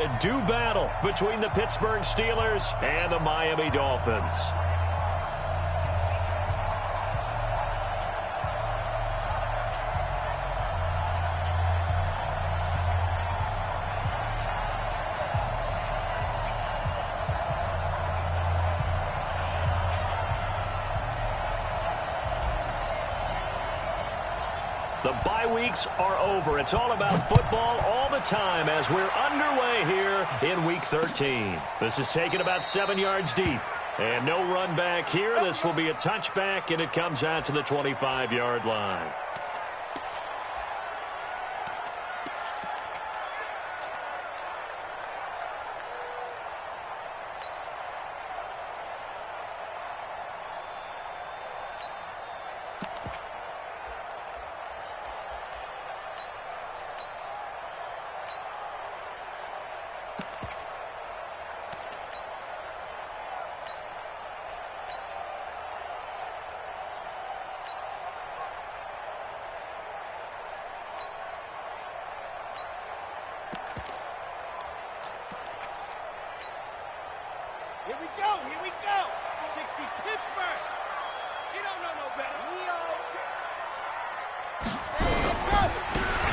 A do battle between the Pittsburgh Steelers and the Miami Dolphins. The bye weeks are over. It's all about football all the time as we're underway here in Week 13. This is taken about 7 yards deep. And no run back here. This will be a touchback, and it comes out to the 25-yard line. Here we go. 60 Pittsburgh. You don't know no better.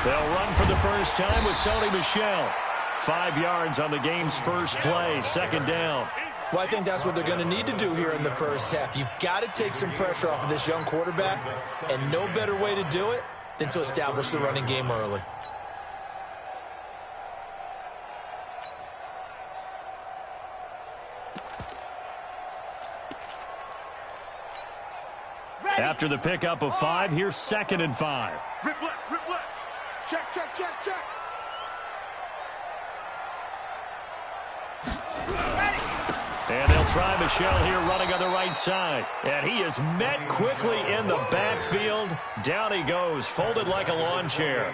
They'll run for the first time with Sony Michel. 5 yards on the game's first play, second down. Well, I think that's what they're going to need to do here in the first half. You've got to take some pressure off of this young quarterback, and no better way to do it than to establish the running game early. After the pickup of 5, here's 2nd and 5. Rip left. Check. And they'll try Michel here running on the right side. And he is met quickly in the backfield. Down he goes, folded like a lawn chair.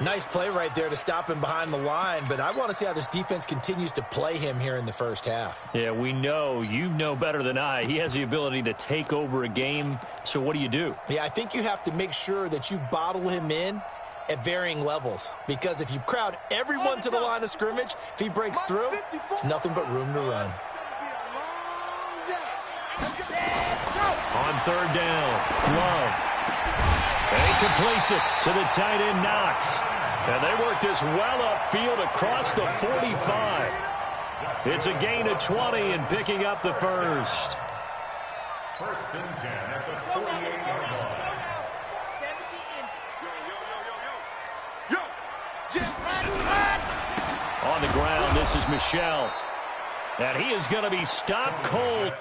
Nice play right there to stop him behind the line, but I want to see how this defense continues to play him here in the first half. Yeah, we know. You know better than I. He has the ability to take over a game, so what do? Yeah, I think you have to make sure that you bottle him in at varying levels, because if you crowd everyone to the line of scrimmage, if he breaks through, there's nothing but room to run. On 3rd down, Love. And he completes it to the tight end, Knox. And they work this well upfield across the 45. It's a gain of 20 and picking up the first. 1st and 10 at the 48-yard line. Let's go now. 70 and... On the ground, this is Michel. And he is going to be stopped cold.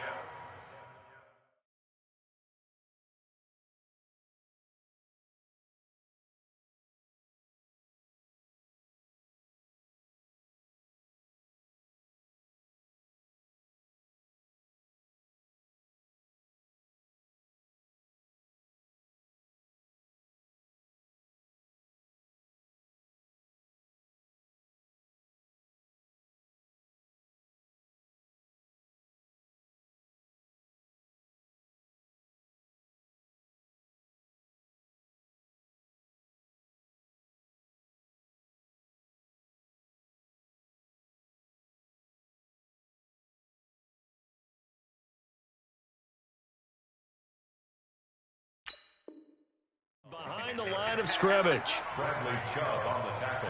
Behind the line of scrimmage. Bradley Chubb on the tackle.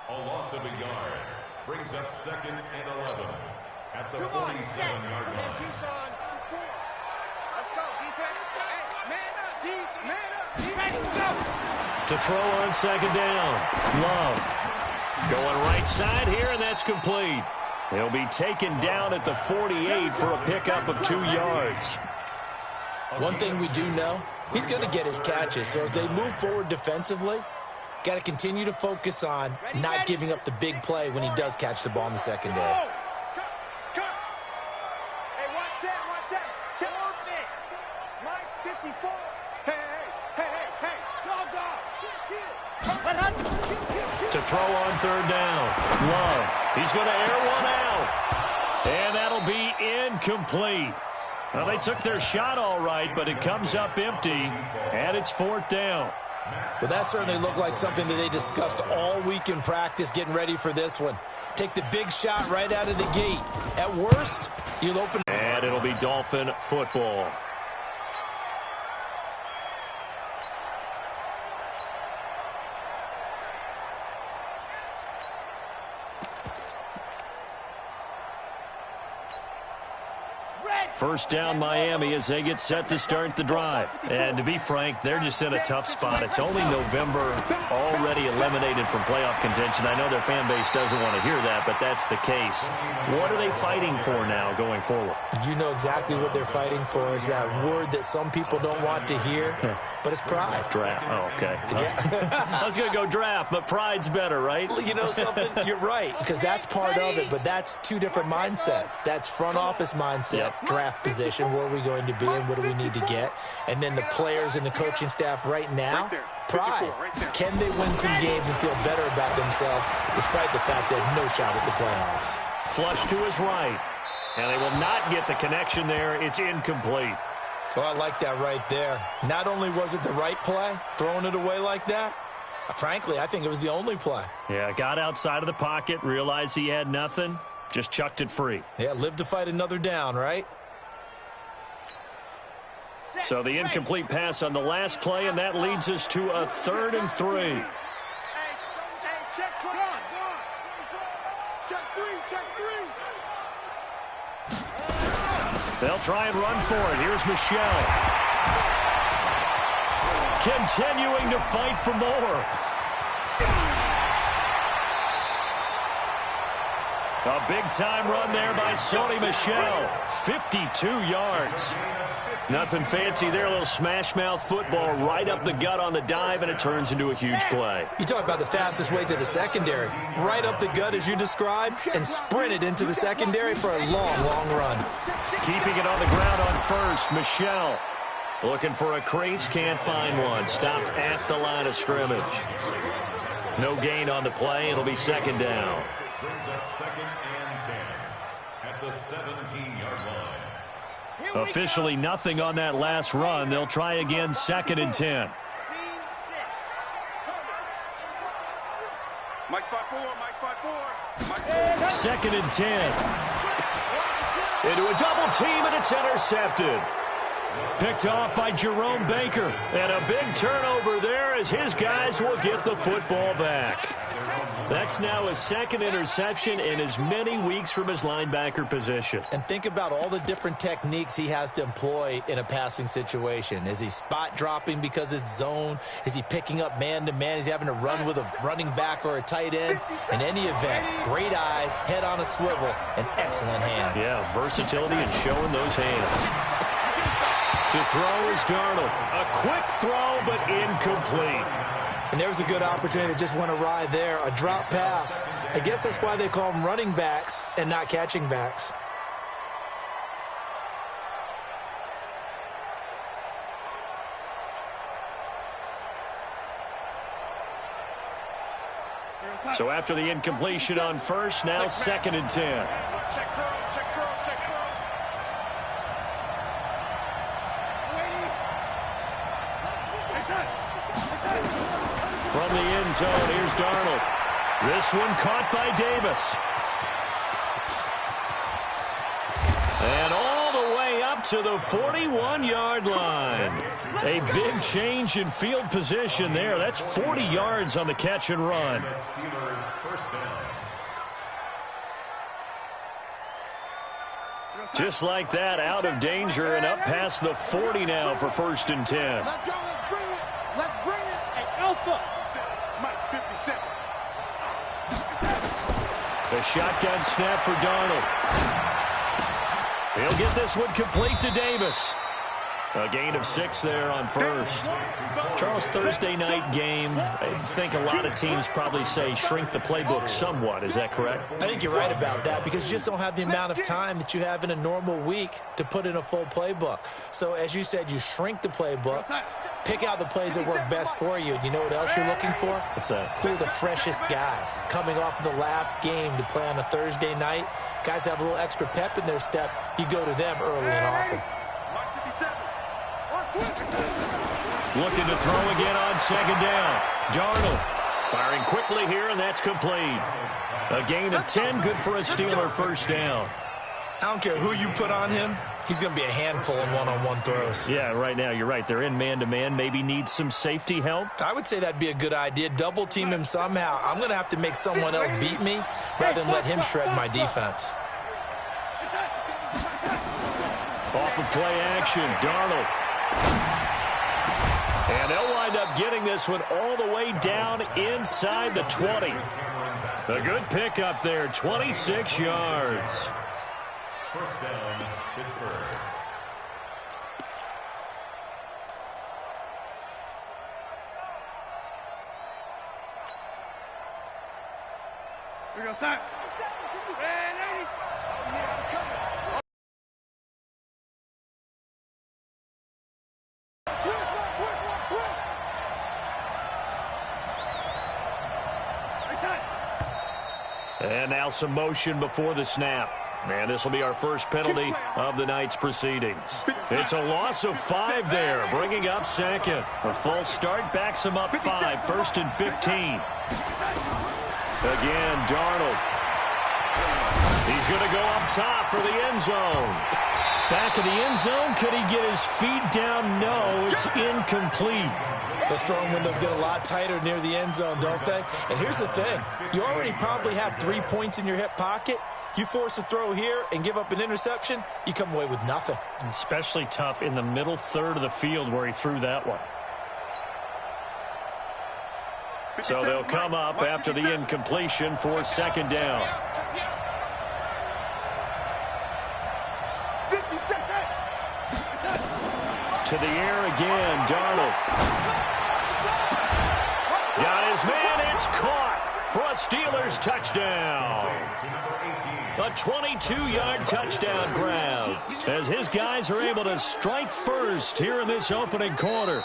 A loss of a yard. Brings up 2nd and 11 at the 47-yard line. Let's go, defense. Hey, man up, defense, go. To throw on 2nd down. Love. Going right side here, and that's complete. He'll be taken down at the 48 for a pickup of 2 yards. One thing we do know, he's going to get his catches. So as they move forward defensively, got to continue to focus on not giving up the big play when he does catch the ball in the secondary. Hey, watch that. Check on it. Mike 54. Hey. Dog. To throw on 3rd down. Love. He's going to air one out. And that'll be incomplete. Well, they took their shot all right, but it comes up empty, and it's 4th down. Well, that certainly looked like something that they discussed all week in practice getting ready for this one. Take the big shot right out of the gate. At worst, you'll open. And it'll be Dolphin football. First down Miami as they get set to start the drive. And to be frank, they're just in a tough spot. It's only November, already eliminated from playoff contention. I know their fan base doesn't want to hear that, but that's the case. What are they fighting for now going forward? You know exactly what they're fighting for. Is that word that some people don't want to hear, but it's pride. Draft. Oh, okay. Yeah. I was going to go draft, but pride's better, right? You know something? You're right, because that's part of it, but that's two different mindsets. That's front office mindset, draft position, where are we going to be and what do we need to get? And then the players and the coaching staff right now, pride. Can they win some games and feel better about themselves despite the fact they have no shot at the playoffs? Flush to his right. And they will not get the connection there. It's incomplete. Well, I like that right there. Not only was it the right play, throwing it away like that, frankly, I think it was the only play. Yeah, got outside of the pocket, realized he had nothing, just chucked it free. Yeah, live to fight another down, right? So the incomplete pass on the last play, and that leads us to a 3rd and 3. Hey, check three. They'll try and run for it. Here's Michelle. Continuing to fight for more. A big-time run there by Sony Michel. 52 yards. Nothing fancy there. A little smash-mouth football right up the gut on the dive, and it turns into a huge play. You talk about the fastest way to the secondary. Right up the gut, as you described, and sprinted into the secondary for a long, long run. Keeping it on the ground on first, Michel. Looking for a crease, can't find one. Stopped at the line of scrimmage. No gain on the play. It'll be 2nd down. Brings up 2nd and 10 at the 17-yard line. Officially nothing on that last run. They'll try again 2nd and 10. Mike 5-4. 2nd and 10. Into a double team, and it's intercepted. Picked off by Jerome Baker. And a big turnover there as his guys will get the football back. That's now his 2nd interception in as many weeks from his linebacker position. And think about all the different techniques he has to employ in a passing situation. Is he spot dropping because it's zone? Is he picking up man-to-man? Is he having to run with a running back or a tight end? In any event, great eyes, head on a swivel, and excellent hands. Yeah, versatility and showing those hands. To throw is Darnold. A quick throw, but incomplete. And there's a good opportunity. Just went awry there. A drop pass. I guess that's why they call them running backs and not catching backs. So after the incompletion on first, now 2nd and 10. Check curls. From the end zone, here's Darnold. This one caught by Davis. And all the way up to the 41-yard line. A big change in field position there. That's 40 yards on the catch and run. Just like that, out of danger and up past the 40 now for 1st and 10. Let's go. Let's bring it. Hey, Alpha. Mike 57. The shotgun snap for Darnold. He'll get this one complete to Davis. A gain of 6 there on first. Charles, Thursday night game, I think a lot of teams probably say shrink the playbook somewhat. Is that correct? I think you're right about that because you just don't have the amount of time that you have in a normal week to put in a full playbook. So as you said, you shrink the playbook, pick out the plays that work best for you. You know what else you're looking for? What's that? Who are the freshest guys coming off of the last game to play on a Thursday night? Guys have a little extra pep in their step. You go to them early and often. Looking to throw again on second down. Darnold firing quickly here, and that's complete. A gain of 10, good for a Steeler first down. I don't care who you put on him. He's going to be a handful in one-on-one throws. Yeah, right now, you're right. They're in man-to-man. Maybe need some safety help. I would say that'd be a good idea. Double team him somehow. I'm going to have to make someone else beat me rather than let him shred my defense. Off of play action, Darnold. And they'll wind up getting this one all the way down inside the 20. A good pickup there, 26 yards. First down, Pittsburgh. Here we go, Sack. And 80. Oh, yeah, I'm coming. And now some motion before the snap. And this will be our first penalty of the night's proceedings. It's a loss of 5 there, bringing up second. A false start backs him up 5, first and 15. Again, Darnold. He's going to go up top for the end zone. Back of the end zone, could he get his feet down? No, it's incomplete. The strong windows get a lot tighter near the end zone, don't they? And here's the thing. You already probably have 3 points in your hip pocket. You force a throw here and give up an interception, you come away with nothing. Especially tough in the middle third of the field where he threw that one. So they'll come up after the incompletion for second down. To the air again, Darnold. Got his man, it's caught for a Steelers touchdown. A 22-yard touchdown grab as his guys are able to strike first here in this opening quarter.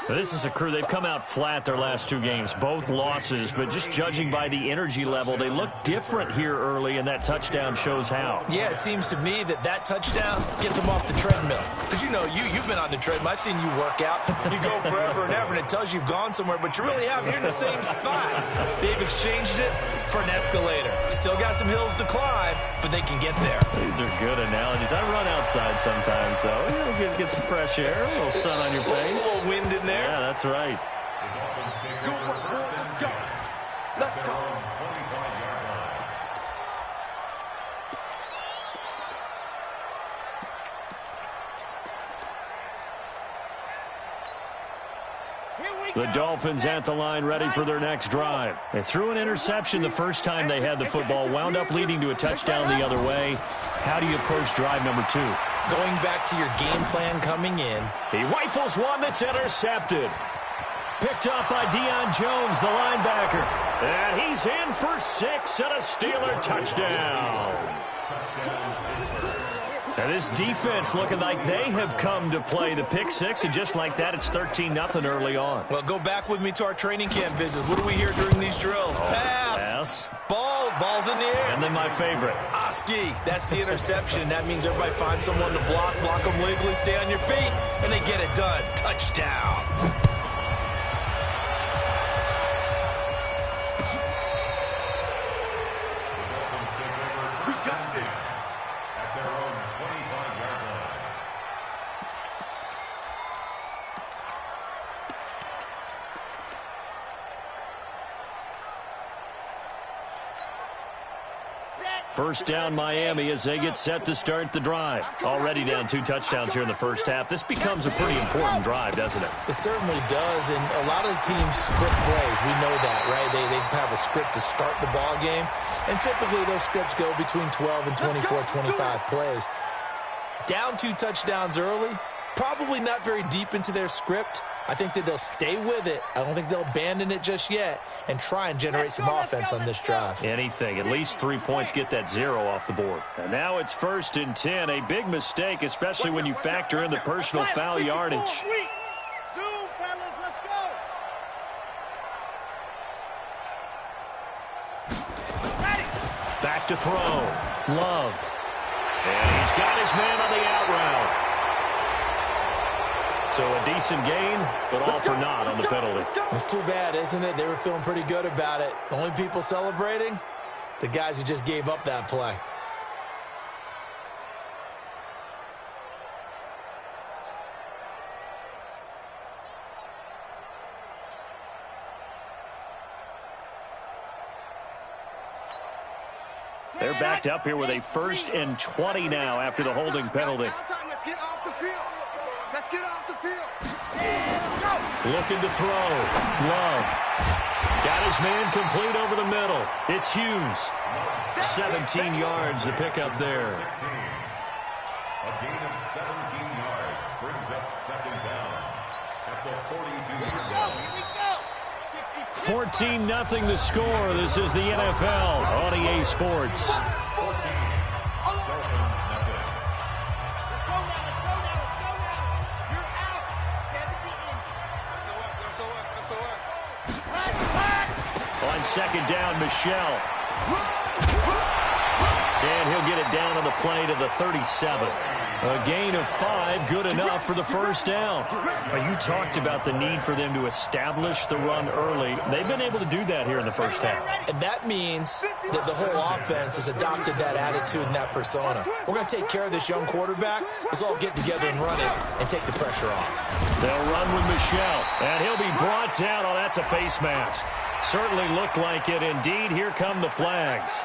This is a crew. They've come out flat their last 2 games, both losses, but just judging by the energy level, they look different here early, and that touchdown shows how. Yeah, it seems to me that touchdown gets them off the treadmill. Because, you know, you've been on the treadmill. I've seen you work out. You go forever and ever, and it tells you you've gone somewhere, but you really haven't. You're in the same spot. They've exchanged it for an escalator. Still got some hills to climb, but they can get there. These are good analogies. I run outside sometimes, though. Get some fresh air, a little sun on your face. A little wind in there. Yeah, that's right. Let's go. The Dolphins at the line ready for their next drive. They threw an interception the first time they had the football, wound up leading to a touchdown the other way. How do you approach drive number 2? Going back to your game plan coming in. He rifles one that's intercepted. Picked up by Deion Jones, the linebacker. And he's in for 6 and a Steeler touchdown. And this defense looking like they have come to play the pick 6, and just like that, it's 13-0 early on. Well, go back with me to our training camp visits. What do we hear during these drills? Pass. Ball's in the air. And then my favorite. Oski, that's the interception. That means everybody finds someone to block them legally, stay on your feet, and they get it done. Touchdown. First down Miami as they get set to start the drive. Already down 2 touchdowns here in the first half. This becomes a pretty important drive, doesn't it? It certainly does, and a lot of the teams script plays. We know that, right? They have a script to start the ball game, and typically those scripts go between 12 and 24, 25 plays. Down 2 touchdowns early, probably not very deep into their script. I think that they'll stay with it. I don't think they'll abandon it just yet and try and generate some offense on this drive. Anything. At least 3 points, get that 0 off the board. And now it's 1st and 10. A big mistake, especially when you factor in the personal foul yardage. Zoom, fellas, let's go. Back to throw. Love. And he's got his man on the out route. So a decent gain, but all for naught on the penalty. It's too bad, isn't it? They were feeling pretty good about it. The only people celebrating, the guys who just gave up that play. They're backed up here with a 1st and 20 now after the holding penalty. Let's get off the field. Let's get off the field. Looking to throw. Love. Got his man complete over the middle. It's Hughes. 17 yards to pick up there. A gain of 17 yards brings up 2nd down at the 42-yard line. Here we go. 14-0 the score. This is the NFL on EA Sports. 14. Dolphins nothing. Let's go now. Let's go now. Let's go now. You're out. 70 in. On 2nd down, Michelle. And he'll get it down on the play to the 37. A gain of 5, good enough for the 1st down. You talked about the need for them to establish the run early. They've been able to do that here in the 1st half. And that means that the whole offense has adopted that attitude and that persona. We're going to take care of this young quarterback. Let's all get together and run it and take the pressure off. They'll run with Michelle, and he'll be brought down. Oh, that's a face mask. Certainly looked like it. Indeed, here come the flags.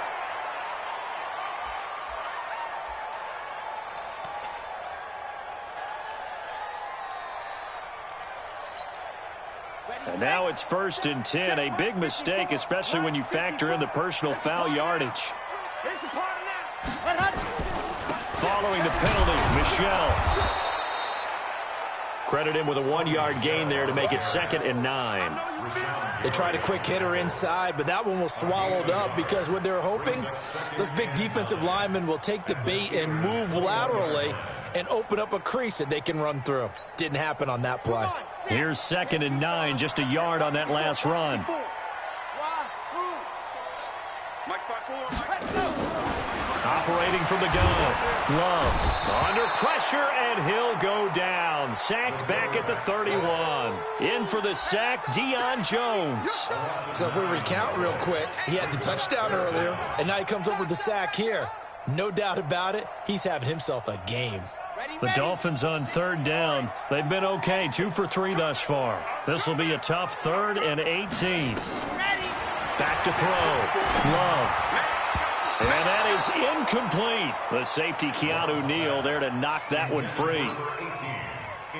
And now it's 1st and 10. A big mistake, especially when you factor in the personal foul yardage. Following the penalty, Michelle. Credit him with a 1-yard gain there to make it 2nd and 9. They tried a quick hitter inside, but that one was swallowed up because what they're hoping, those big defensive linemen will take the bait and move laterally and open up a crease that they can run through. Didn't happen on that play. Here's 2nd and 9, just a yard on that last run. Operating from the gun. Love under pressure, and he'll go down. Sacked back at the 31. In for the sack, Deion Jones. So if we recount real quick, he had the touchdown earlier, and now he comes over with the sack here. No doubt about it, he's having himself a game. The Dolphins on 3rd down. They've been okay, 2 for 3 thus far. This will be a tough 3rd and 18. Back to throw. Love. And that is incomplete. The safety, Keanu Neal, there to knock that one free.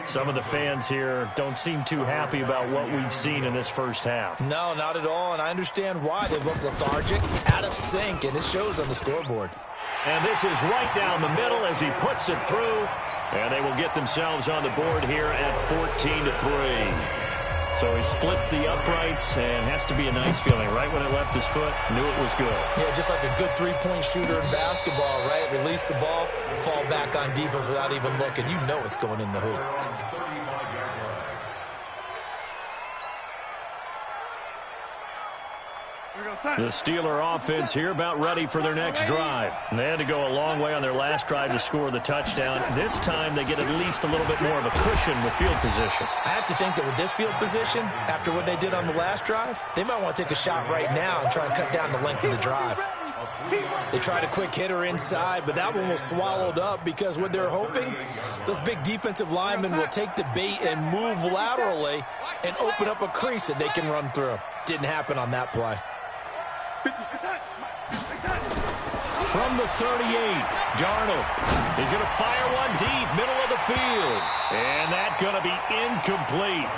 Some of the fans here don't seem too happy about what we've seen in this 1st half. No, not at all, and I understand why. They look lethargic, out of sync, and it shows on the scoreboard. And this is right down the middle as he puts it through. And they will get themselves on the board here at 14-3. So he splits the uprights, and has to be a nice feeling. Right when it left his foot, knew it was good. Yeah, just like a good three-point shooter in basketball, right? Release the ball, fall back on defense without even looking. You know it's going in the hoop. The Steeler offense here about ready for their next drive. They had to go a long way on their last drive to score the touchdown. This time they get at least a little bit more of a cushion with field position. I have to think that with this field position, after what they did on the last drive, they might want to take a shot right now and try and cut down the length of the drive. They tried a quick hitter inside, but that one was swallowed up because what they're hoping, those big defensive linemen will take the bait and move laterally and open up a crease that they can run through. Didn't happen on that play. From the 38, Darnold is going to fire one deep, middle of the field. And that's going to be incomplete.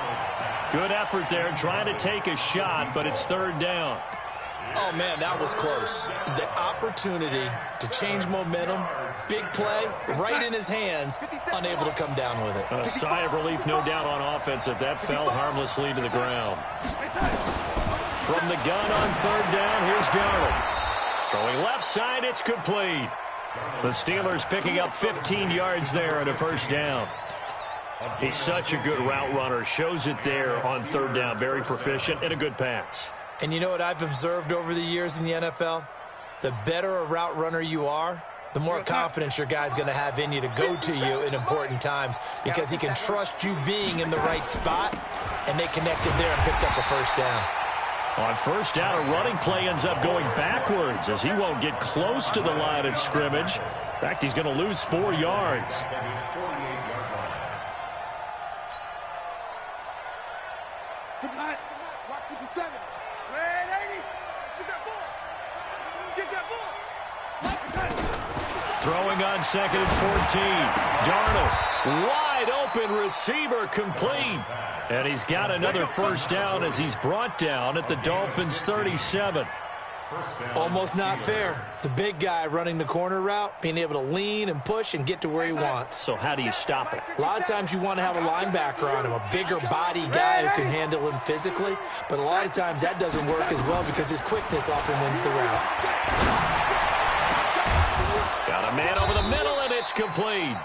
Good effort there, trying to take a shot, but it's 3rd down. Oh, man, that was close. The opportunity to change momentum, big play, right in his hands, unable to come down with it. A sigh of relief, no doubt, on offense that fell harmlessly to the ground. From the gun on 3rd down, here's Darnold. Throwing left side, it's complete. The Steelers picking up 15 yards there and a 1st down. He's such a good route runner. Shows it there on 3rd down. Very proficient and a good pass. And you know what I've observed over the years in the NFL? The better a route runner you are, the more confidence your guy's going to have in you to go to you in important times because he can trust you being in the right spot, and they connected there and picked up a first down. On first down, a running play ends up going backwards as he won't get close to the line of scrimmage. In fact, he's going to lose 4 yards. Watch 57. Red 80. Get that ball. Get that ball. Throwing on 2nd and 14. Darnold, wide open receiver, complete. And he's got another first down as he's brought down at the Dolphins' 37. Almost not fair. The big guy running the corner route, being able to lean and push and get to where he wants. So how do you stop it? A lot of times you want to have a linebacker on him, a bigger body guy who can handle him physically, but a lot of times that doesn't work as well because his quickness often wins the route. Got a man over the middle, and it's complete.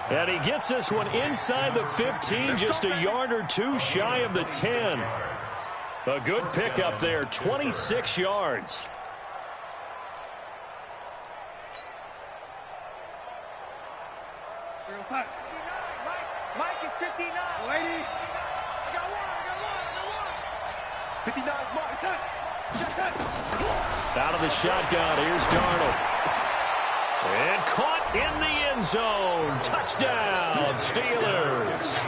And he gets this one inside the 15, just a yard or two shy of the 10. A good pickup there, 26 yards. Mike is 59. Lady. I got one. 59 is Mike. Out of the shotgun, here's Darnold. And caught in the end zone. Touchdown, Steelers.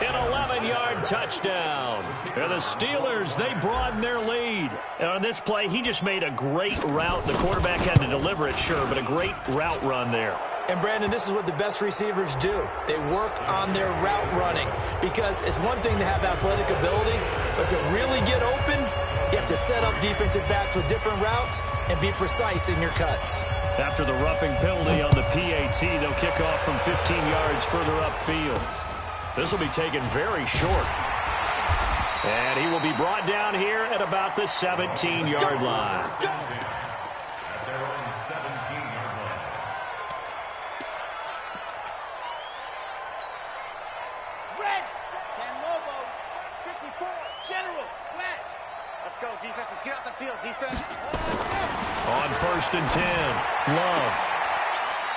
An 11-yard touchdown. And the Steelers, they broaden their lead. And on this play, he just made a great route. The quarterback had to deliver it, sure, but a great route run there. And, Brandon, this is what the best receivers do. They work on their route running because it's one thing to have athletic ability, but to really get open, you have to set up defensive backs with different routes and be precise in your cuts. After the roughing penalty on the PAT, they'll kick off from 15 yards further upfield. This will be taken very short. And he will be brought down here at about the 17-yard line. At their own 17-yard line. Red. 10 Lobo. 54. General. West. Let's go, defense. Let's get out the field, defense. On 1st and 10, Love.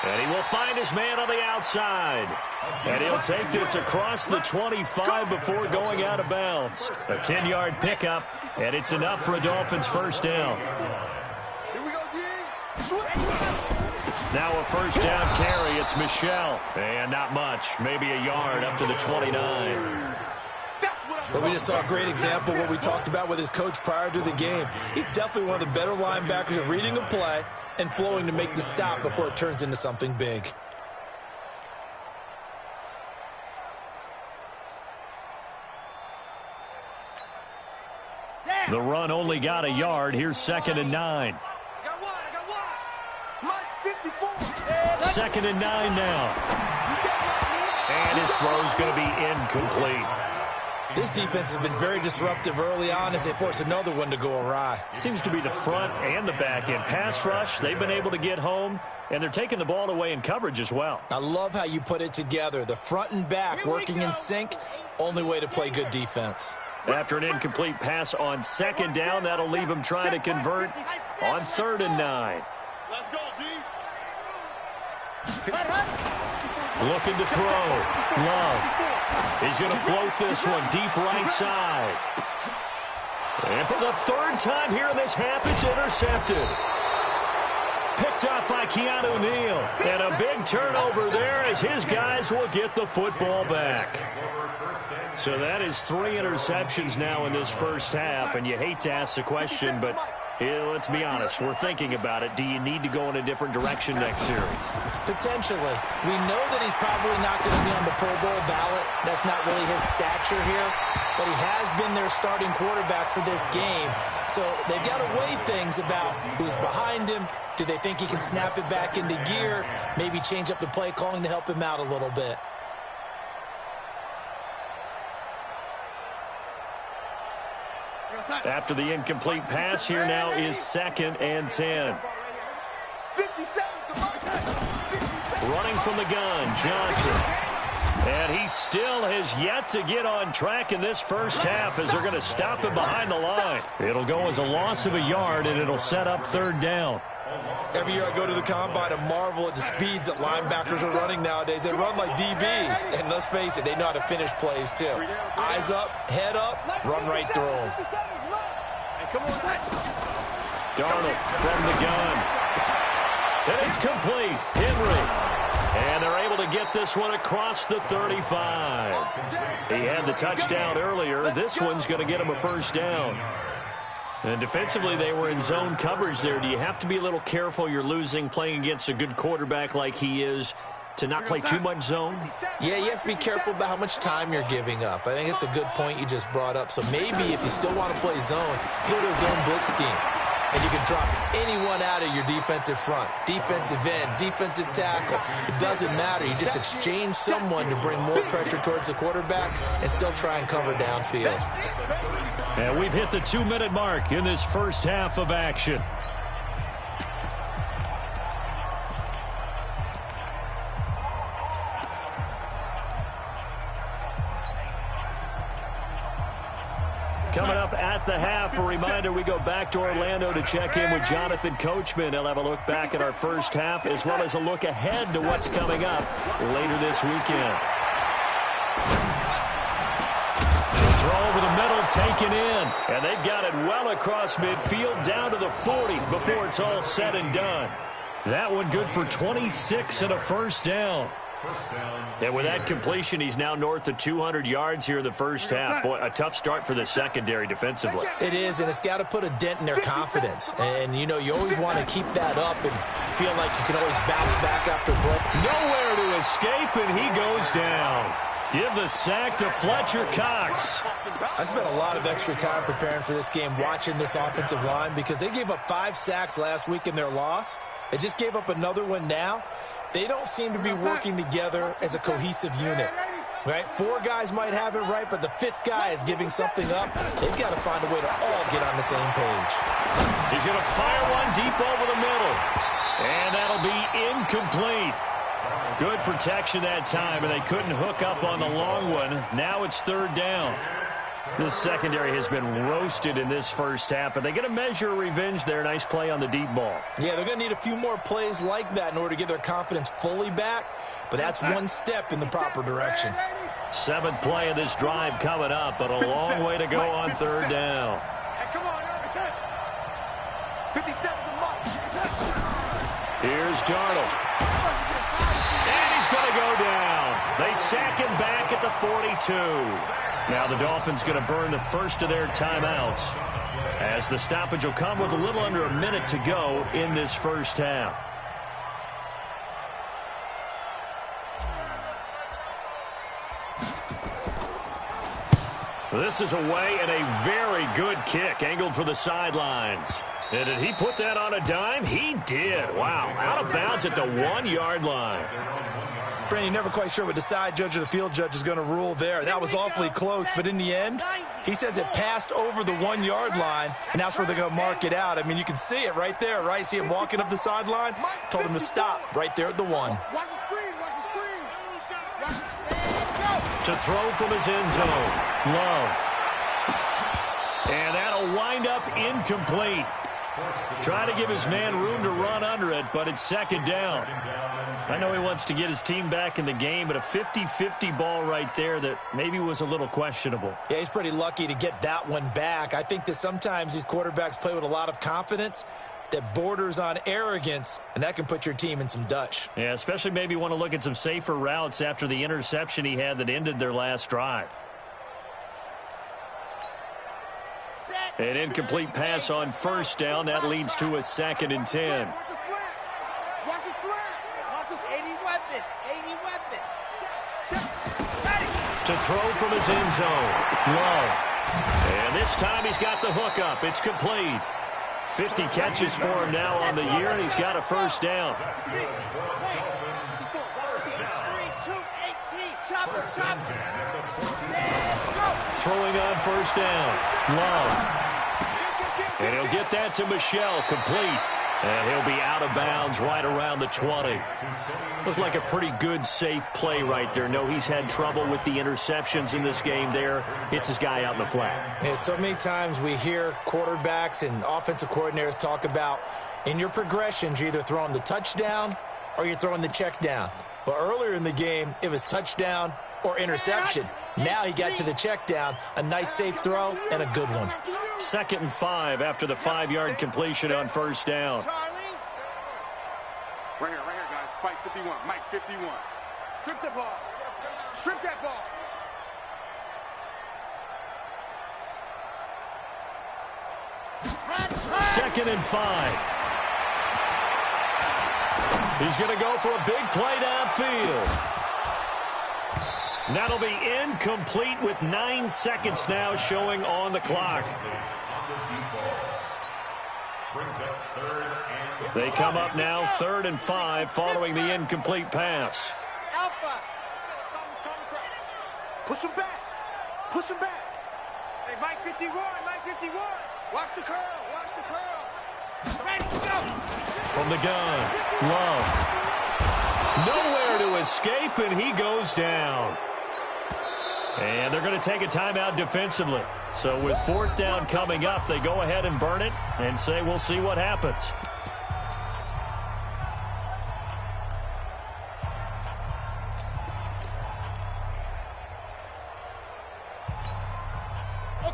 And he will find his man on the outside. And he'll take this across the 25 before going out of bounds. A 10-yard pickup, and it's enough for a Dolphins first down. Here we go, D. Now a first down carry, it's Michelle. And not much, maybe a yard up to the 29. But we just saw a great example of what we talked about with his coach prior to the game. He's definitely one of the better linebackers at reading a play and flowing to make the stop before it turns into something big. The run only got a yard. Here's 2nd and 9. I got one. Mike's 54. 2nd and 9 now. And his throw's going to be incomplete. This defense has been very disruptive early on as they force another one to go awry. Seems to be the front and the back end. Pass rush, they've been able to get home, and they're taking the ball away in coverage as well. I love how you put it together. The front and back working in sync, only way to play good defense. After an incomplete pass on 2nd down, that'll leave him trying to convert on 3rd and 9. Let's go, D. Looking to throw. Love. He's going to float this one deep right side. And for the 3rd time here in this half, it's intercepted. Picked up by Keanu Neal. And a big turnover there as his guys will get the football back. So that is 3 interceptions now in this first half. And you hate to ask the question, but let's be honest. We're thinking about it. Do you need to go in a different direction next series? Potentially. We know that he's probably not going to be on the Pro Bowl ballot. That's not really his stature here. But he has been their starting quarterback for this game. So they've got to weigh things about who's behind him. Do they think he can snap it back into gear? Maybe change up the play calling to help him out a little bit. After the incomplete pass, here now is 2nd and 10. Running from the gun, Johnson. And he still has yet to get on track in this first half as they're going to stop him behind the line. It'll go as a loss of a yard, and it'll set up third down. Every year I go to the combine and marvel at the speeds that linebackers are running nowadays. They run like DBs. And let's face it, they know how to finish plays too. Eyes up, head up, run right through them. Darnold from the gun. And it's complete. Henry. And they're able to get this one across the 35. He had the touchdown earlier. This one's going to get him a first down. And defensively, they were in zone coverage there. Do you have to be a little careful? You're losing playing against a good quarterback like he is to not play too much zone? Yeah, you have to be careful about how much time you're giving up. I think it's a good point you just brought up. So maybe if you still want to play zone, you go to a zone blitz scheme. And you can drop anyone out of your defensive front, defensive end, defensive tackle. It doesn't matter. You just exchange someone to bring more pressure towards the quarterback and still try and cover downfield. And we've hit the 2-minute mark in this first half of action. Coming up at the half, a reminder, we go back to Orlando to check in with Jonathan Coachman. He'll have a look back at our first half as well as a look ahead to what's coming up later this weekend. The throw over the middle, taken in. And they've got it well across midfield down to the 40 before it's all said and done. That one good for 26 and a first down. And with that completion, he's now north of 200 yards here in the first half. Boy, a tough start for the secondary defensively. It is, and it's got to put a dent in their confidence. And, you know, you always want to keep that up and feel like you can always bounce back after play. Nowhere to escape, and he goes down. Give the sack to Fletcher Cox. I spent a lot of extra time preparing for this game, watching this offensive line, because they gave up 5 sacks last week in their loss. They just gave up another one now. They don't seem to be working together as a cohesive unit, right? 4 guys might have it right, but the 5th guy is giving something up. They've got to find a way to all get on the same page. He's going to fire one deep over the middle, and that'll be incomplete. Good protection that time, and they couldn't hook up on the long one. Now it's third down. This secondary has been roasted in this first half, but they get a measure of revenge there. Nice play on the deep ball. Yeah, they're going to need a few more plays like that in order to get their confidence fully back, but that's one step in the proper direction. 7th play of this drive coming up, but a long way to go on third down. Here's Darnold. And he's going to go down. They sack him back at the 42. Now the Dolphins going to burn the first of their timeouts as the stoppage will come with a little under a minute to go in this first half. This is away and a very good kick angled for the sidelines. And did he put that on a dime? He did. Wow. Out of bounds at the 1-yard line. Brandon, never quite sure what the side judge or the field judge is going to rule there. That was awfully close, but in the end, he says it passed over the 1-yard line, and that's where they're going to mark it out. I mean, you can see it right there, right? See him walking up the sideline? Told him to stop right there at the 1. Watch the screen, watch the screen. To throw from his end zone. Love. And that'll wind up incomplete. Trying to give his man room to run under it, but it's second down. I know he wants to get his team back in the game, but a 50-50 ball right there that maybe was a little questionable. Yeah, he's pretty lucky to get that one back. I think that sometimes these quarterbacks play with a lot of confidence that borders on arrogance, and that can put your team in some Dutch. Yeah, especially maybe want to look at some safer routes after the interception he had that ended their last drive. An incomplete pass on first down. That leads to a 2nd and 10. To throw from his end zone. Love. And this time he's got the hook up. It's complete. 50 catches for him now on the year, and he's got a first down. Throwing on first down. Love. And he'll get that to Michelle, complete. And he'll be out of bounds right around the 20. Looked like a pretty good, safe play right there. No, he's had trouble with the interceptions in this game there. Hits his guy out in the flat. Yeah, so many times we hear quarterbacks and offensive coordinators talk about in your progressions, you're either throwing the touchdown or you're throwing the check down. But earlier in the game, it was touchdown or interception. Now he got to the check down, a nice safe throw, and a good one. 2nd and 5 after the 5-yard completion on first down. Right here, guys. Fight 51. Mike 51. Strip the ball. Strip that ball. Second and 5. He's going to go for a big play downfield. That'll be incomplete with 9 seconds now showing on the clock. They come up now 3rd and 5 following the incomplete pass. Alpha. Push him back. Push him back. Hey, Mike 51. Mike 51. Watch the curl. Watch the curls. Ready, go. From the gun, Love. Nowhere to escape, and he goes down. And they're going to take a timeout defensively. So with 4th down coming up, they go ahead and burn it and say we'll see what happens.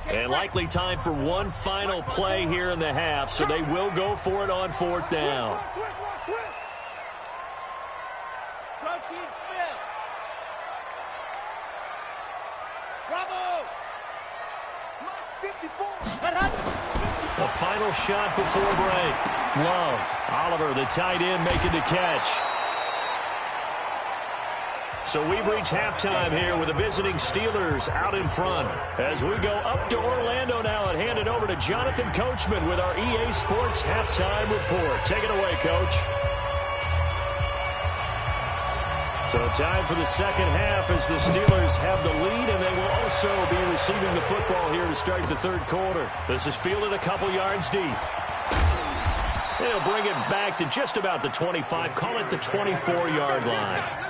And likely time for one final play here in the half, so they will go for it on 4th down. Bravo! Mike 54. The final shot before break. Love. Oliver, the tight end, making the catch. So we've reached halftime here with the visiting Steelers out in front. As we go up to Orlando now and hand it over to Jonathan Coachman with our EA Sports Halftime Report. Take it away, Coach. So time for the second half as the Steelers have the lead, and they will also be receiving the football here to start the 3rd quarter. This is fielded a couple yards deep. They'll bring it back to just about the 25, call it the 24-yard line.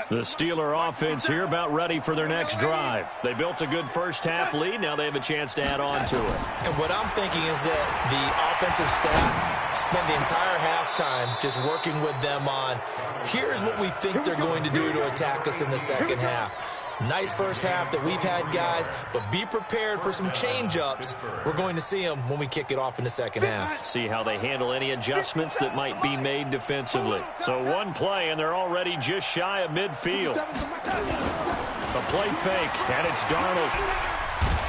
The Steeler offense here about ready for their next drive. They built a good first-half lead. Now they have a chance to add on to it. And what I'm thinking is that the offensive staff spent the entire halftime just working with them on, here's what we think they're going to do to attack us in the second half. Nice first half that we've had, guys, but be prepared for some change-ups. We're going to see them when we kick it off in the second half. See how they handle any adjustments that might be made defensively. So one play, and they're already just shy of midfield. A play fake, and it's Darnold.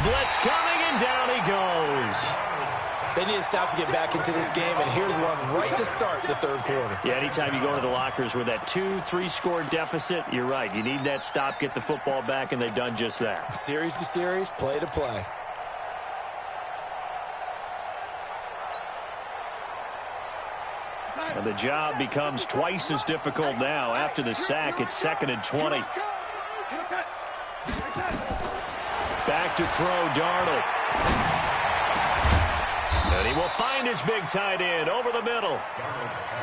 Blitz coming, and down he goes. They need to stop to get back into this game, and here's one right to start the 3rd quarter. Yeah, anytime you go into the lockers with that 2-3 score deficit, you're right. You need that stop, get the football back, and they've done just that. Series to series, play to play. And the job becomes twice as difficult now. After the sack, it's 2nd and 20. Back to throw, Darnold. And he will find his big tight end over the middle.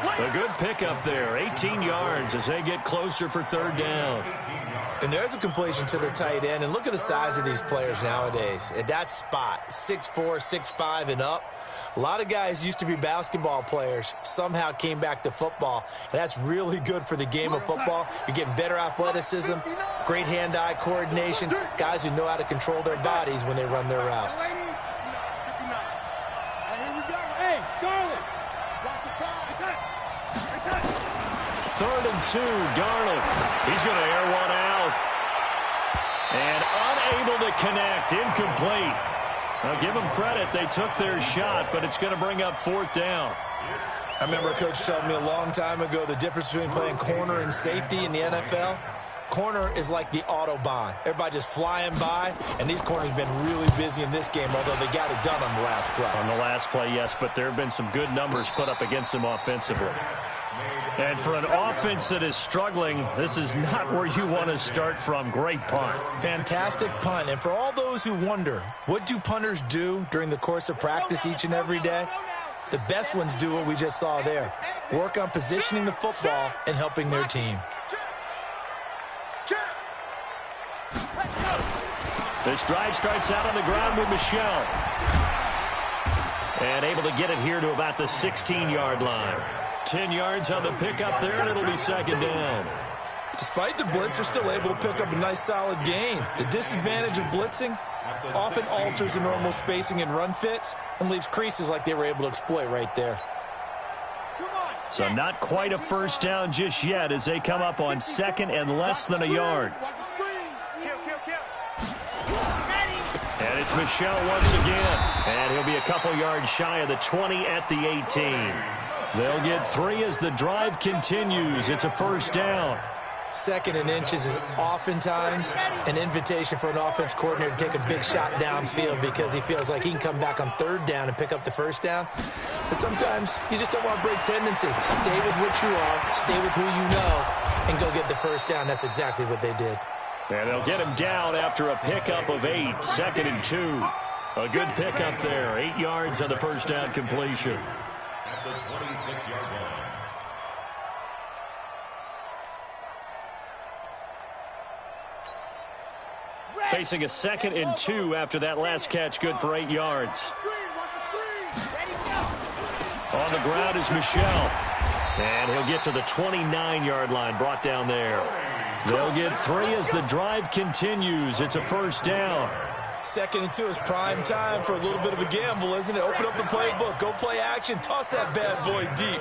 A good pickup there, 18 yards as they get closer for 3rd down. And there's a completion to the tight end. And look at the size of these players nowadays. At that spot, 6'4", 6'5", and up. A lot of guys used to be basketball players, somehow came back to football. And that's really good for the game of football. You're getting better athleticism, great hand-eye coordination, guys who know how to control their bodies when they run their routes. Charlie. 3rd and 2, Darnold. He's going to air one out. And unable to connect, incomplete. Now give them credit, they took their shot, but it's going to bring up 4th down. I remember a coach telling me a long time ago the difference between playing corner and safety in the NFL. Corner is like the Autobahn. Everybody just flying by, and these corners have been really busy in this game, although they got it done on the last play. On the last play, yes, but there have been some good numbers put up against them offensively. And for an offense that is struggling, this is not where you want to start from. Great punt. Fantastic punt. And for all those who wonder, what do punters do during the course of practice each and every day? The best ones do what we just saw there. Work on positioning the football and helping their team. This drive starts out on the ground with Michelle. And able to get it here to about the 16-yard line. 10 yards on the pickup there, and it'll be second down. Despite the blitz, they're still able to pick up a nice, solid gain. The disadvantage of blitzing often alters the normal spacing and run fits and leaves creases like they were able to exploit right there. So not quite a first down just yet as they come up on second and less than a yard. And it's Michelle once again. And he'll be a couple yards shy of the 20 at the 18. They'll get 3 as the drive continues. It's a first down. Second and inches is oftentimes an invitation for an offense coordinator to take a big shot downfield because he feels like he can come back on third down and pick up the first down. But sometimes you just don't want to break tendency. Stay with what you are, stay with who you know, and go get the first down. That's exactly what they did. And they'll get him down after a pickup of 8, second and 2. A good pickup there, 8 yards on the first down completion. At the 26-yard line. Facing a second and 2 after that last catch, good for 8 yards. On the ground is Michelle. And he'll get to the 29-yard line, brought down there. They'll get 3 as the drive continues. It's a first down. Second and 2 is prime time for a little bit of a gamble, isn't it? Open up the playbook, go play action, toss that bad boy deep.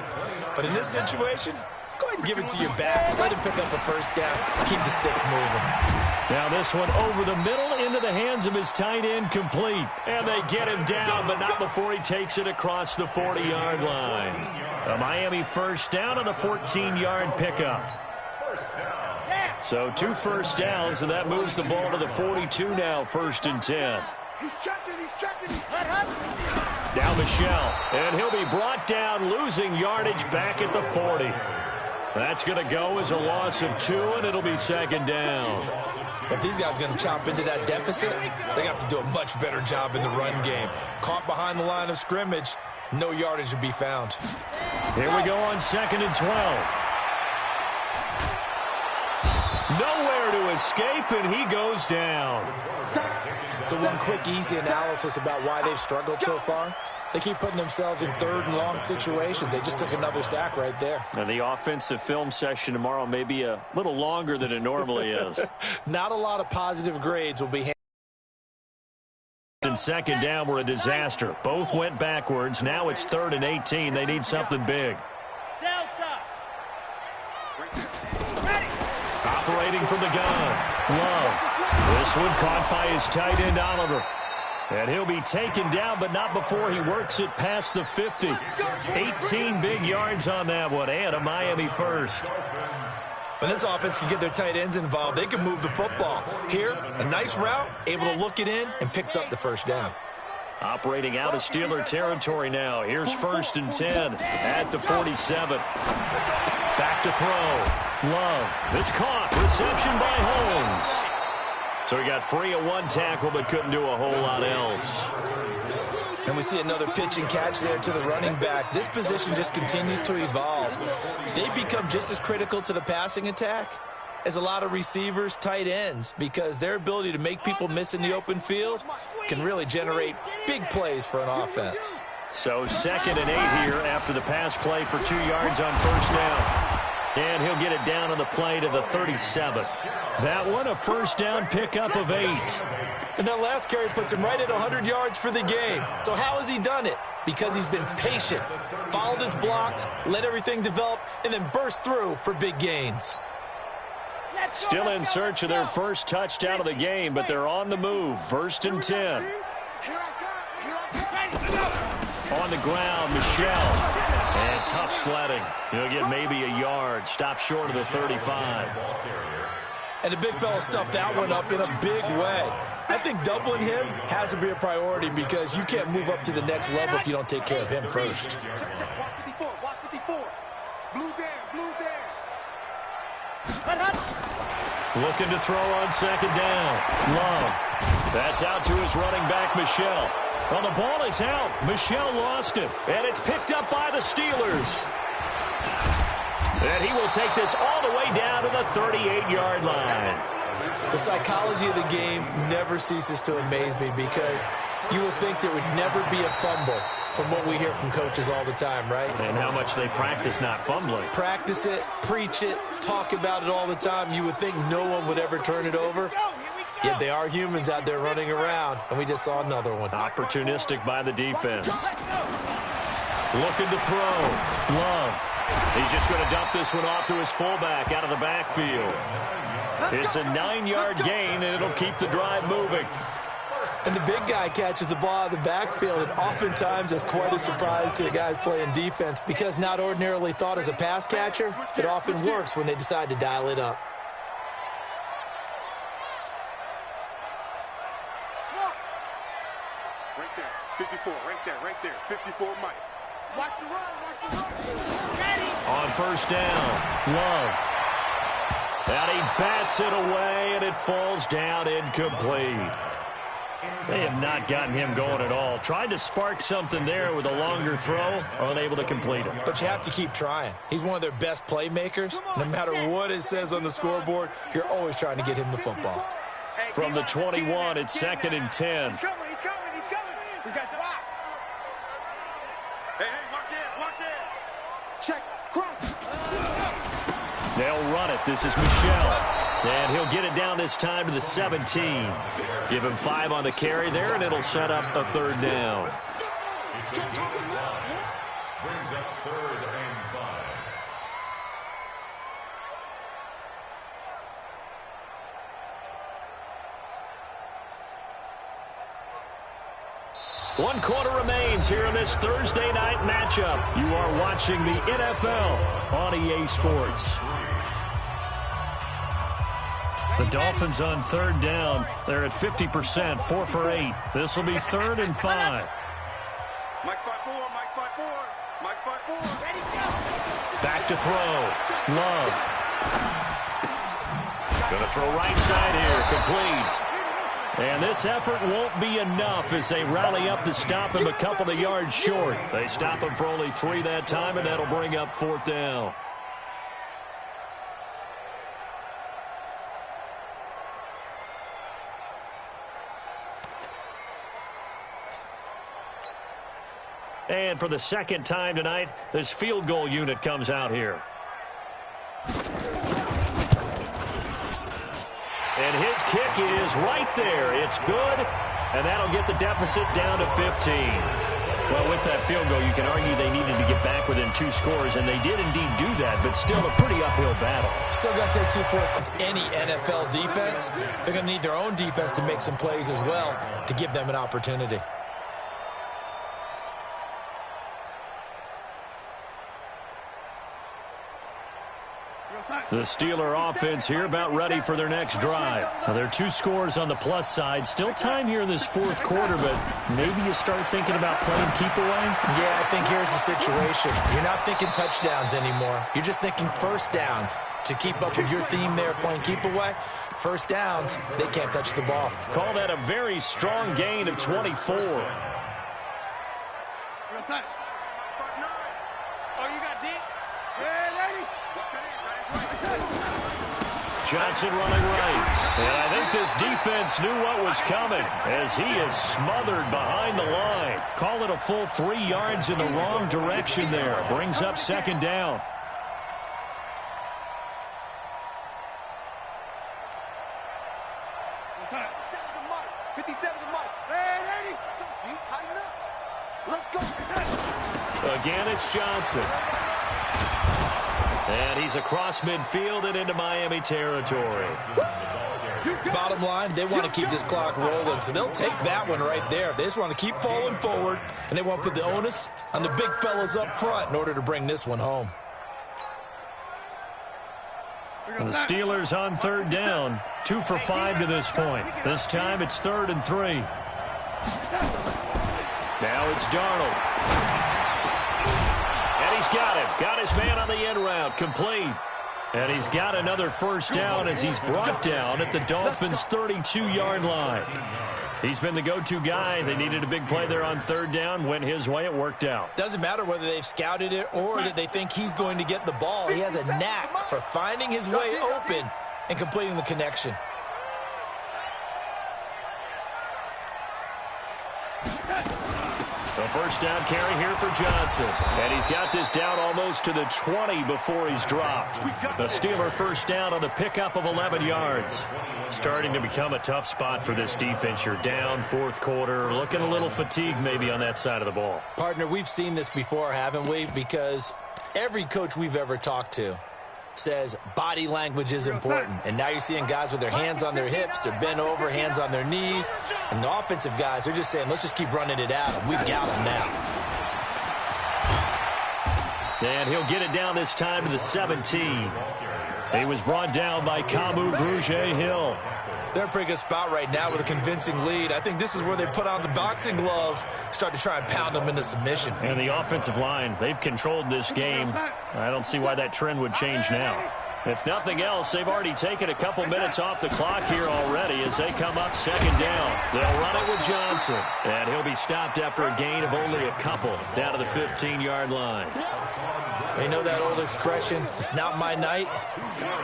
But in this situation, go ahead and give it to your back. Let him pick up a first down. Keep the sticks moving. Now this one over the middle into the hands of his tight end, complete. And they get him down, but not before he takes it across the 40-yard line. A Miami first down on a 14-yard pickup. So 2 first downs, and that moves the ball to the 42 now, 1st and 10. He's checking. Now Michelle, and he'll be brought down, losing yardage back at the 40. That's going to go as a loss of 2, and it'll be second down. If these guys are going to chop into that deficit, they got to do a much better job in the run game. Caught behind the line of scrimmage, no yardage to be found. Here we go on 2nd and 12. Nowhere to escape, and he goes down. So one quick, easy analysis about why they've struggled so far. They keep putting themselves in third and long situations. They just took another sack right there. And the offensive film session tomorrow may be a little longer than it normally is. Not a lot of positive grades will be handed. And second down were a disaster. Both went backwards. Now it's 3rd and 18. They need something big. Operating from the gun. Love. This one caught by his tight end, Oliver. And he'll be taken down, but not before he works it past the 50. 18 big yards on that one, and a Miami first. When this offense can get their tight ends involved, they can move the football. Here, a nice route, able to look it in, and picks up the first down. Operating out of Steeler territory now. Here's 1st and 10 at the 47. Back to throw. Love. This caught. Reception by Holmes. So he got free of 1 tackle, but couldn't do a whole lot else. And we see another pitch and catch there to the running back. This position just continues to evolve. They become just as critical to the passing attack as a lot of receivers, tight ends, because their ability to make people miss in the open field can really generate big plays for an offense. So 2nd and 8 here after the pass play for 2 yards on first down. And he'll get it down on the play to the 37. That one, a first down pickup of 8. And that last carry puts him right at 100 yards for the game. So how has he done it? Because he's been patient, followed his blocks, let everything develop, and then burst through for big gains. Still in search of their first touchdown of the game, but they're on the move. 1st and 10. On the ground, Michelle. And tough sledding. He'll get maybe a yard. Stop short of the 35. And the big fella stuffed that one up in a big way. I think doubling him has to be a priority because you can't move up to the next level if you don't take care of him first. Watch 54. Blue down. Looking to throw on second down. Love. That's out to his running back, Michel. Well, the ball is out. Michel lost it. And it's picked up by the Steelers. And he will take this all the way down to the 38-yard line. The psychology of the game never ceases to amaze me because you would think there would never be a fumble from what we hear from coaches all the time, right? And how much they practice not fumbling. Practice it, preach it, talk about it all the time. You would think no one would ever turn it over. Yet they are humans out there running around, and we just saw another one. Opportunistic by the defense. Looking to throw. Love. He's just going to dump this one off to his fullback out of the backfield. It's a 9-yard gain, and it'll keep the drive moving. And the big guy catches the ball out of the backfield, and oftentimes it's quite a surprise to the guys playing defense because not ordinarily thought as a pass catcher, it often works when they decide to dial it up. Right there, 54, right there, 54, Mike. Watch the run. Ready. On first down, Love. And he bats it away, and it falls down incomplete. They have not gotten him going at all. Tried to spark something there with a longer throw, unable to complete it. But you have to keep trying. He's one of their best playmakers. No matter what it says on the scoreboard, you're always trying to get him the football. From the 21, it's 2nd and 10. He's coming. We got the rock. Hey, watch it. Check. Cross. They'll run it. This is Michel. And he'll get it down this time to the 17. Give him 5 on the carry there, and it'll set up a 3rd down. It's going to be the line. Brings up 3rd and 5. One quarter remains here in this Thursday night matchup. You are watching the NFL on EA Sports. The Dolphins on 3rd down. They're at 50%, 4 for 8. This will be 3rd and 5. Mike spot 4. Ready, go. Back to throw. Love. Going to throw right side here. Complete. And this effort won't be enough as they rally up to stop him a couple of yards short. They stop him for only 3 that time, and that'll bring up 4th down. And for the 2nd time tonight, this field goal unit comes out here. And his kick is right there. It's good, and that'll get the deficit down to 15. Well, with that field goal, you can argue they needed to get back within 2 scores, and they did indeed do that, but still a pretty uphill battle. Still got to take 2 for it. It's any NFL defense. They're going to need their own defense to make some plays as well to give them an opportunity. The Steeler offense here about ready for their next drive. Now, there are 2 scores on the plus side. Still time here in this 4th quarter, but maybe you start thinking about playing keep away? Yeah, I think here's the situation. You're not thinking touchdowns anymore. You're just thinking first downs. To keep up with your theme there, playing keep away, first downs, they can't touch the ball. Call that a very strong gain of 24. Oh, you got deep? Yeah, lady. Johnson running right. And I think this defense knew what was coming as he is smothered behind the line. Call it a full 3 yards in the wrong direction there. Brings up 2nd down. Again, it's Johnson. And he's across midfield and into Miami territory. Bottom line, they want to keep this clock rolling, so they'll take that one right there. They just want to keep falling forward, and they want to put the onus on the big fellas up front in order to bring this one home. The Steelers on 3rd down, 2 for 5 to this point. This time it's 3rd and 3. Now it's Darnold. And he's got him. Got his man on the end route. Complete. And he's got another first down as he's brought down at the Dolphins' 32-yard line. He's been the go-to guy. They needed a big play there on third down. Went his way. It worked out. Doesn't matter whether they've scouted it or that they think he's going to get the ball. He has a knack for finding his way open and completing the connection. The first down carry here for Johnson. And he's got this down almost to the 20 before he's dropped. The Steeler first down on the pickup of 11 yards. Starting to become a tough spot for this defense. You're down fourth quarter, looking a little fatigued maybe on that side of the ball. Partner, we've seen this before, haven't we? Because every coach we've ever talked to says body language is important. And now you're seeing guys with their hands on their hips, they're bent over, hands on their knees. And the offensive guys are just saying, let's just keep running it at them. We've got them now. And he'll get it down this time to the 17. He was brought down by Kamu Grugier-Hill. They're in a pretty good spot right now with a convincing lead. I think this is where they put on the boxing gloves, start to try and pound them into submission. And the offensive line, they've controlled this game. I don't see why that trend would change now. If nothing else, they've already taken a couple minutes off the clock here already as they come up second down. They'll run it with Johnson. And he'll be stopped after a gain of only a couple down to the 15-yard line. You know that old expression, it's not my night?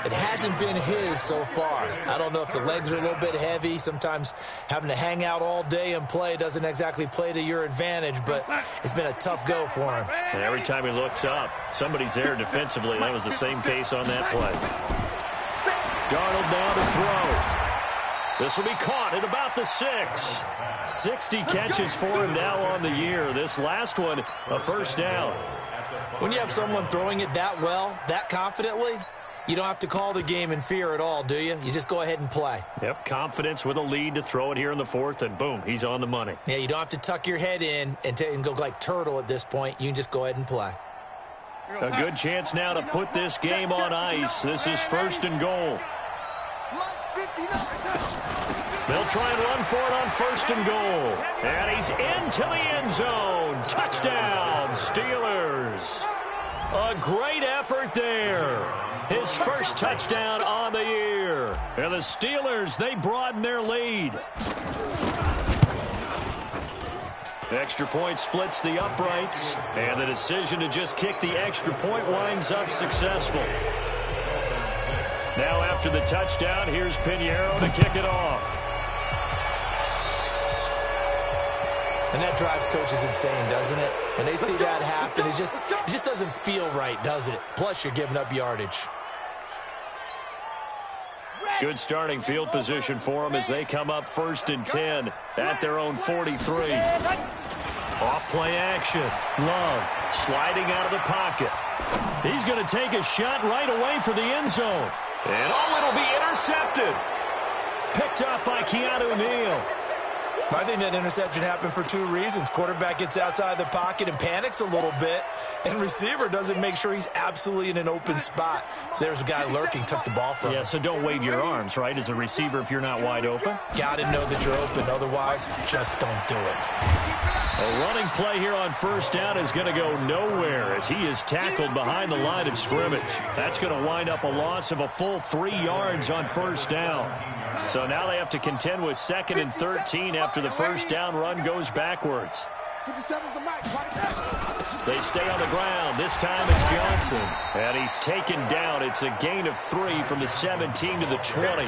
It hasn't been his so far. I don't know if the legs are a little bit heavy. Sometimes having to hang out all day and play doesn't exactly play to your advantage, but it's been a tough go for him. And every time he looks up, somebody's there defensively. That was the same case on that play. Darnold down to throw. This will be caught at about the 6. 60 catches for him now on the year. This last one, a first down. When you have someone throwing it that well, that confidently, you don't have to call the game in fear at all, do you? You just go ahead and play. Yep, confidence with a lead to throw it here in the fourth, and boom, he's on the money. Yeah, you don't have to tuck your head in and go like turtle at this point. You can just go ahead and play. A good chance now to put this game on ice. This is first and goal. They'll try and run for it on first and goal. And he's into the end zone. Touchdown, Steelers. A great effort there. His first touchdown on the year. And the Steelers, they broaden their lead. The extra point splits the uprights. And the decision to just kick the extra point winds up successful. Now after the touchdown, here's Pinheiro to kick it off. And that drives coaches insane, doesn't it? When they see that happen, it just doesn't feel right, does it? Plus, you're giving up yardage. Good starting field position for them as they come up first and 10 at their own 43. Off play action. Love sliding out of the pocket. He's going to take a shot right away for the end zone. And it'll be intercepted. Picked up by Keanu Neal. I think that interception happened for two reasons. Quarterback gets outside the pocket and panics a little bit, and receiver doesn't make sure he's absolutely in an open spot. So there's a guy lurking, took the ball from him. Yeah, so don't wave your arms, right, as a receiver if you're not wide open. Got to know that you're open. Otherwise, just don't do it. A running play here on first down is going to go nowhere as he is tackled behind the line of scrimmage. That's going to wind up a loss of a full 3 yards on first down. So now they have to contend with 2nd and 13 after the first down run goes backwards. They stay on the ground. This time it's Johnson. And he's taken down. It's a gain of 3 from the 17 to the 20.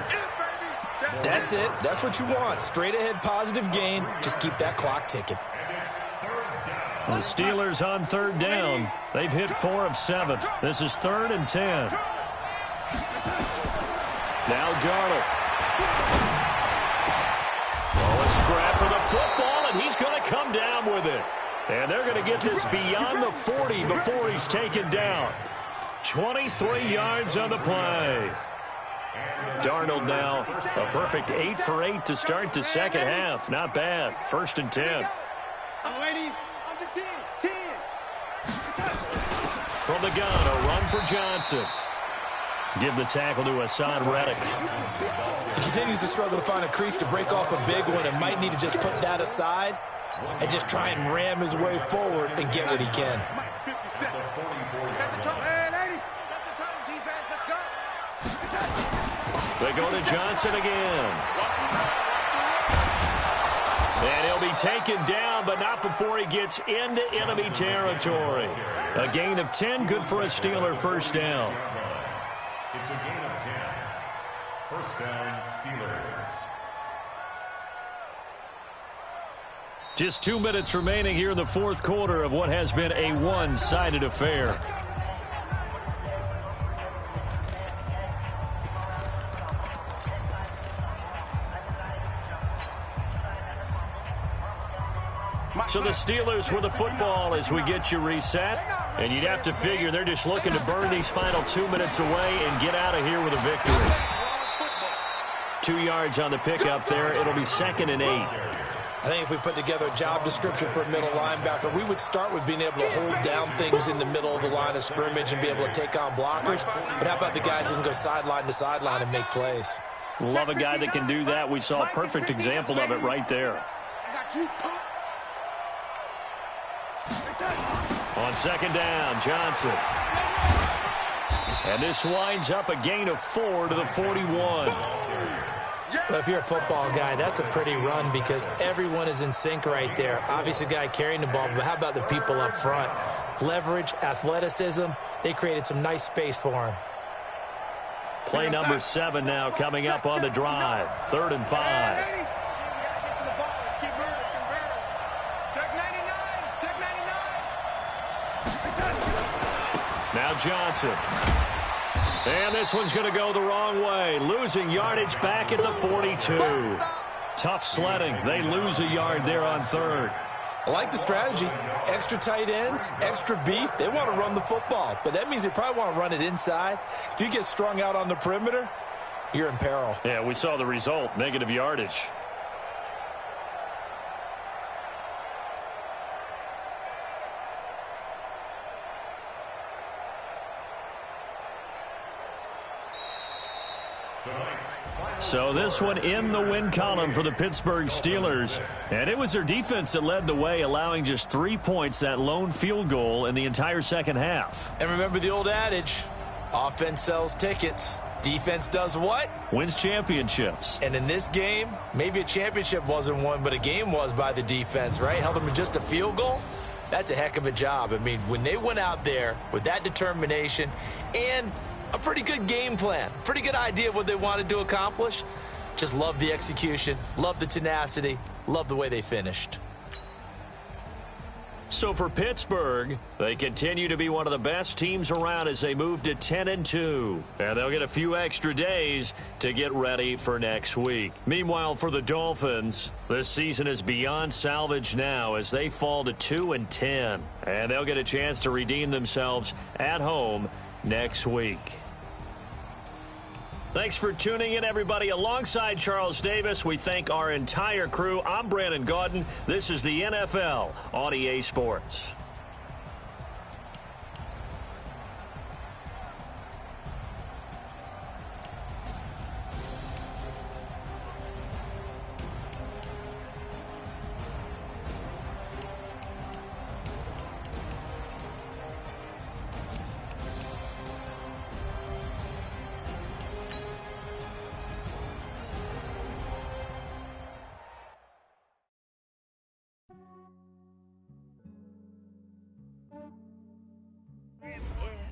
That's it. That's what you want. Straight ahead positive gain. Just keep that clock ticking. The Steelers on third down. They've hit 4 of 7. This is 3rd and 10. Now Darnold. Oh, a scrap for the football, and he's going to come down with it. And they're going to get this beyond the 40 before he's taken down. 23 yards on the play. Darnold now a perfect 8 for 8 to start the second half. Not bad. 1st and 10. From the gun, a run for Johnson. Give the tackle to Hassan Reddick. He continues to struggle to find a crease to break off a big one and might need to just put that aside and just try and ram his way forward and get what he can. Set the tone. Set the tone, defense. Let's go. They go to Johnson again. And he'll be taken down, but not before he gets into enemy territory. A gain of 10, good for a Steeler first down. It's a gain of 10. First down, Steelers. Just 2 minutes remaining here in the fourth quarter of what has been a one-sided affair. So the Steelers with the football as we get you reset. And you'd have to figure they're just looking to burn these final 2 minutes away and get out of here with a victory. 2 yards on the pickup there. It'll be 2nd and 8. I think if we put together a job description for a middle linebacker, we would start with being able to hold down things in the middle of the line of scrimmage and be able to take on blockers. But how about the guys who can go sideline to sideline and make plays? Love a guy that can do that. We saw a perfect example of it right there. On 2nd down, Johnson. And this winds up a gain of 4 to the 41. Well, if you're a football guy, that's a pretty run because everyone is in sync right there. Obviously, a guy carrying the ball, but how about the people up front? Leverage, athleticism, they created some nice space for him. Play number 7 now coming up on the drive. 3rd and 5. Now Johnson. And this one's going to go the wrong way. Losing yardage back at the 42. Tough sledding. They lose a yard there on 3rd. I like the strategy. Extra tight ends, extra beef. They want to run the football, but that means they probably want to run it inside. If you get strung out on the perimeter, you're in peril. Yeah, we saw the result. Negative yardage. So this one in the win column for the Pittsburgh Steelers. And it was their defense that led the way, allowing just 3 points, that lone field goal in the entire second half. And remember the old adage, offense sells tickets. Defense does what? Wins championships. And in this game, maybe a championship wasn't won, but a game was by the defense, right? Held them to just a field goal. That's a heck of a job. I mean, when they went out there with that determination and a pretty good game plan, pretty good idea of what they wanted to accomplish. Just love the execution, love the tenacity, love the way they finished. So for Pittsburgh, they continue to be one of the best teams around as they move to 10-2. And they'll get a few extra days to get ready for next week. Meanwhile, for the Dolphins, this season is beyond salvage now as they fall to 2-10. And they'll get a chance to redeem themselves at home next week. Thanks for tuning in, everybody. Alongside Charles Davis, we thank our entire crew. I'm Brandon Gaudin. This is the NFL on EA Sports.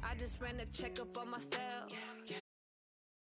I just ran a checkup on myself.